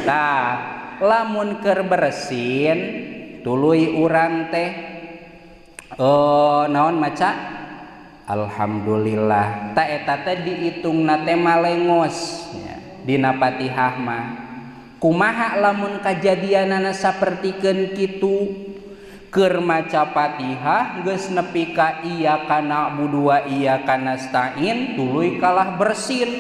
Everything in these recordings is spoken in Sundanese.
Tah lamun keur bersin tuluy urang teh naon maca alhamdulillah. Ta eta teh diitungna teh malengos ya, dina Fatihah mah. Kumaha lamun kajadianana sapertikeun kitu? Keur maca Fatihah geus nepi ka iyyaka na'budu wa iyyaka nasta'in tuluy kalah bersin,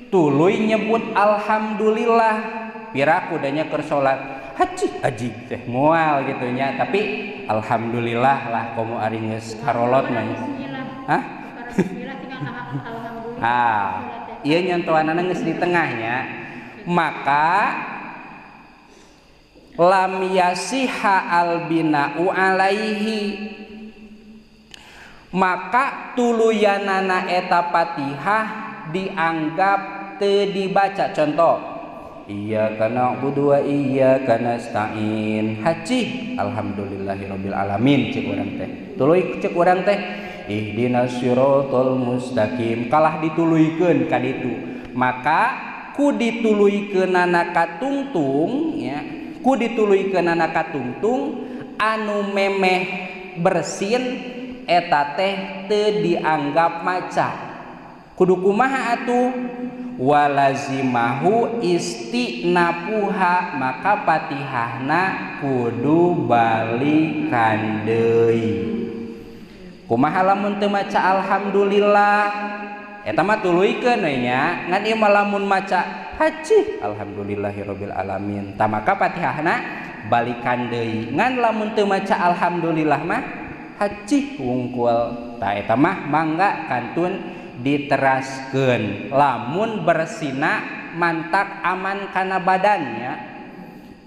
tuluy nyebut alhamdulillah. Piraku danya keur salat haji teh moal gitu nya, tapi alhamdulillah lah komo ari geus karolot mah. Hah? Ieu nyontoanana geus di tengahnya. Maka lam yasiha albina'u alaihi, maka tuluyanana eta Fatihah dianggap teu dibaca. Contoh iyyaka na'budu wa iyyaka nasta'in haji alhamdulillahirabbil alamin cek urang teh. Tuluy cek urang teh ihdinas siratal mustaqim kalah dituluykeun ka ditu. Maka ku dituluykeunana katungtung ya, ku dituluykeunana katungtung anu memeh bersin eta teh teu dianggap maca. Kudu kumaha atuh? Walazimahu istinapuha, maka Fatihahna kudu balikan deui. Kumaha lamun teu maca alhamdulillah? Eta mah tuluykeun we nya, ngan ieu mah lamun maca haji alhamdulillahirabbil alamin, tah maka Fatihahna balikan deui. Ngan lamun teu maca alhamdulillah mah haji wungkul, tah eta mah mangga kantun diteraskeun lamun bersina mantak aman kana badannya.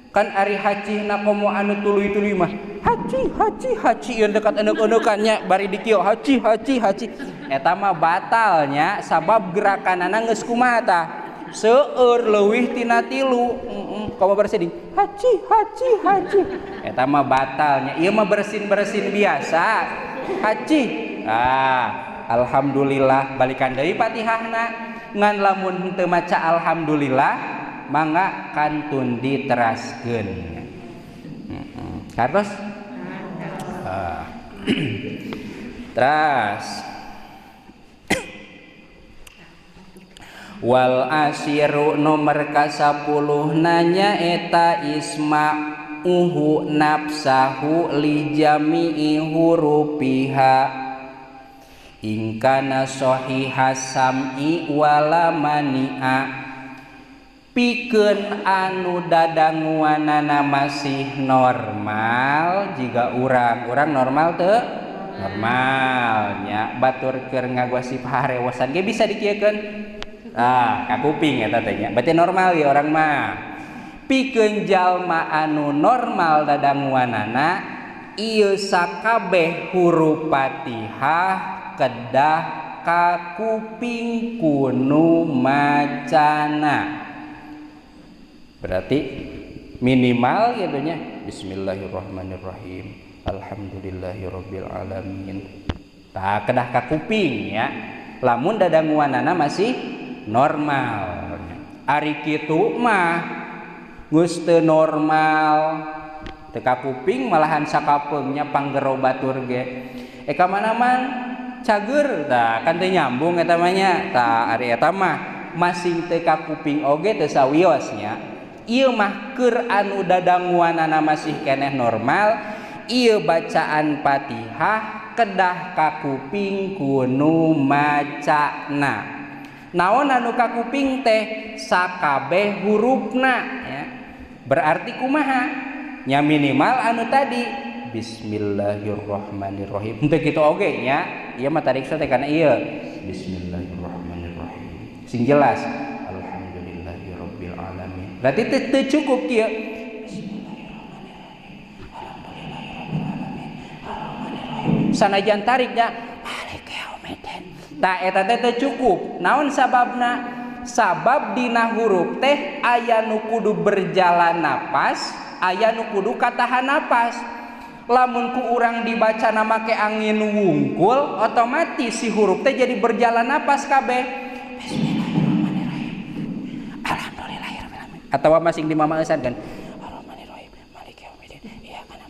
Kan ari hajina komo anu tuluy-tuluy mah haji yang dekat enek-enekannya bari dikieu haji eta mah batalnya sabab gerakanana geus kumaha tah seueur leuwih tina 3 komo berseding haji eta mah batalnya. Ieu mah bersin-bersin biasa haji alhamdulillah balikan deui Fatihahna. Ngan lamun teu maca alhamdulillah mangga kantun diteraskeun. Terus terus wal asiru nomor ka-10 nanya eta isma'uhu nafsahu li jami'i hurufiha ingkana sahihas sam'i wala mani'a. Pikeun anu dadanguanana masih normal jika urang normal teu normalnya batur keur ngagosi paharewasan ge bisa dikieukeun ka kuping eta teh nya berarti normal ya orang mah. Pikeun jalma anu normal dadanguanana ieu sakabeh huruf Fatihah kedah ka kuping kunu macana. Berarti minimal gitu nya bismillahirrahmanirrahim alhamdulillahirabbil alamin. Tah kedah ka kuping ya. Lamun dadanguanana masih normal. Ari kitu mah geus teu normal. Teu ka kuping malahan sakapeungnya panggero batur ge. Ka mana man cager tah kan teu nyambung eta mah nya. Tah ari eta mah masing teu ka kuping oge teu sawios nya. Ieu mah keur anu dadanguanana masih keneh normal, ieu bacaan Fatihah kedah ka kuping kunu macana. Naon anu ka kuping teh sakabeh hurufna ya. Berarti kumaha? Nya minimal anu tadi bismillahirrahmanirrahim. Henteu kitu oge nya. Ieu mah tarik teh kana ieu bismillahirrahmanirrahim. Sing jelas berarti teu cukup kieu sanajan tariknya tah eta teh teu cukup. Naon sababna? Sabab dina huruf teh aya nu kudu berjalan napas, aya nu kudu katahan napas. Lamun ku urang dibacana make angin wungkul otomatis si huruf teh jadi berjalan napas kabeh. atawa masing dimamaeusan kan Ar-Rahmanir-Rahim Maliki Yaumiddin iya kana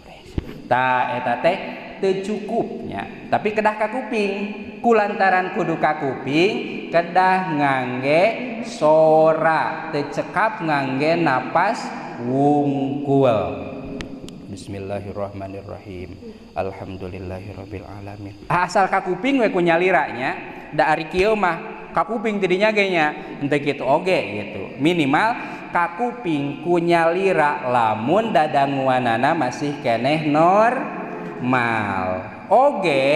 tah eta teh teu cukupnya tapi kedah ka kuping kulantaran kudu ka kuping kedah ngangge sora teu cekap ngangge napas wungkul. Bismillahirrahmanirrahim alhamdulillahirabbil alamin. Asal ka kuping we ku nyaliranya da ari kieu mah ka kuping tidinya ge nya henteu kitu oge gitu. Minimal ka kuping ku nyalira lamun dadanguanana masih keneh normal. Oge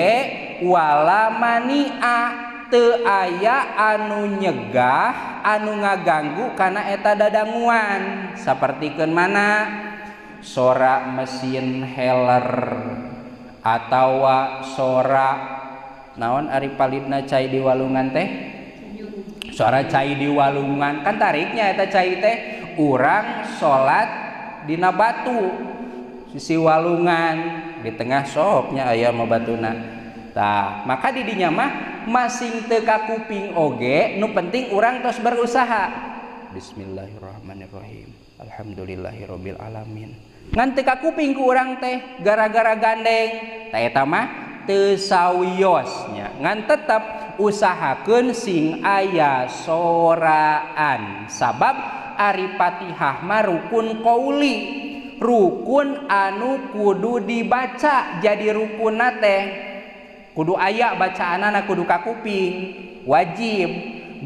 wala mania teu aya anu nyegah anu ngaganggu kana eta dadanguan. Sapertikeun mana? Sora mesin heler atawa sora naon ari palidna cai di walungan teh suara cai di walungan kan tariknya eta cai teh urang salat dina batu sisi walungan di tengah soknya aya mah batuna tah maka di dinya mah masing teu ka kuping oge nu penting urang tos berusaha. Bismillahirrahmanirrahim alhamdulillahirabbil alamin ngan teu ka kuping ku urang teh gara-gara gandeng tah eta mah teu sawiosnya ngan tetep usahakeun sing aya soraan sabab ari Fatihah mah rukun qauli rukun anu kudu dibaca jadi rukunna teh kudu aya bacaanana kudu ka kuping wajib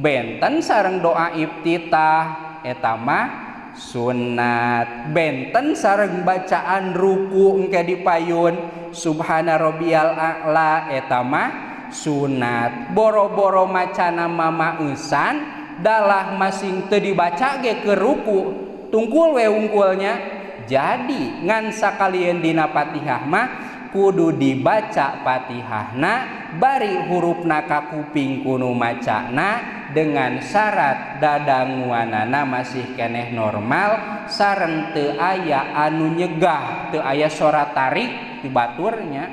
benten sareng doa iftitah eta mah sunat benten sareng bacaan ruku engke dipayun subhana rabbiyal a'la eta mah sunat boro-boro macana mamaeusan dalah masing teu dibaca ge ke ruku tungkul we wungkulnya jadi ngan sakalieun dina Fatihah mah kudu dibaca Fatihahna bari hurufna ka kuping kudu macana dengan syarat dadanguanana masih keneh normal sareng teu aya anu nyegah teu aya sora tarik di baturnya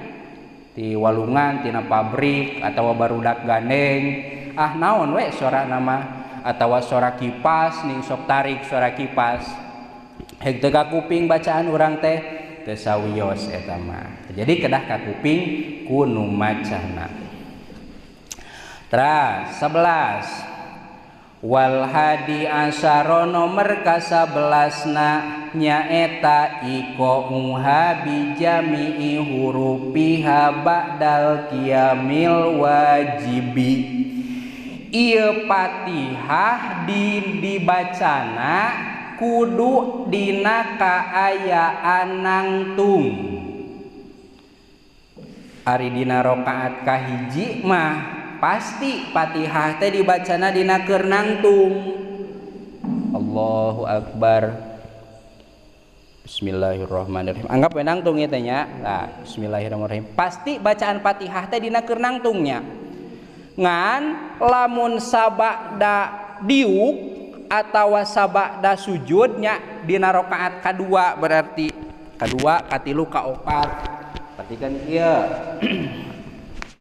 di walungan tina pabrik atawa barudak gandeng naon we sora nama atawa sora kipas ning sok tarik sora kipas heg teu ka kuping bacaan urang teh teu sawios eta mah jadi kedah ka kuping kudu macana. Terus 11 wal hadi asyara nomor ka-11 nyaeta iko muhabi jami'i hurufiha ba'dal qiyamil wajibi ieu Fatihah dibacana kudu dina kaayaan nangtung ari dina rakaat kahiji mah pasti Fatihah teh dibacana dina keur nangtung. Allahu akbar. Bismillahirrahmanirrahim. Anggap we nangtung ieu teh nya. Nah, bismillahirrahmanirrahim. Pasti bacaan Fatihah teh dina keur nangtungnya. Ngan lamun sabada diuk atawa sabada sujudnya dina rakaat kadua berarti kadua katilu kaopat. Perhatikan ieu.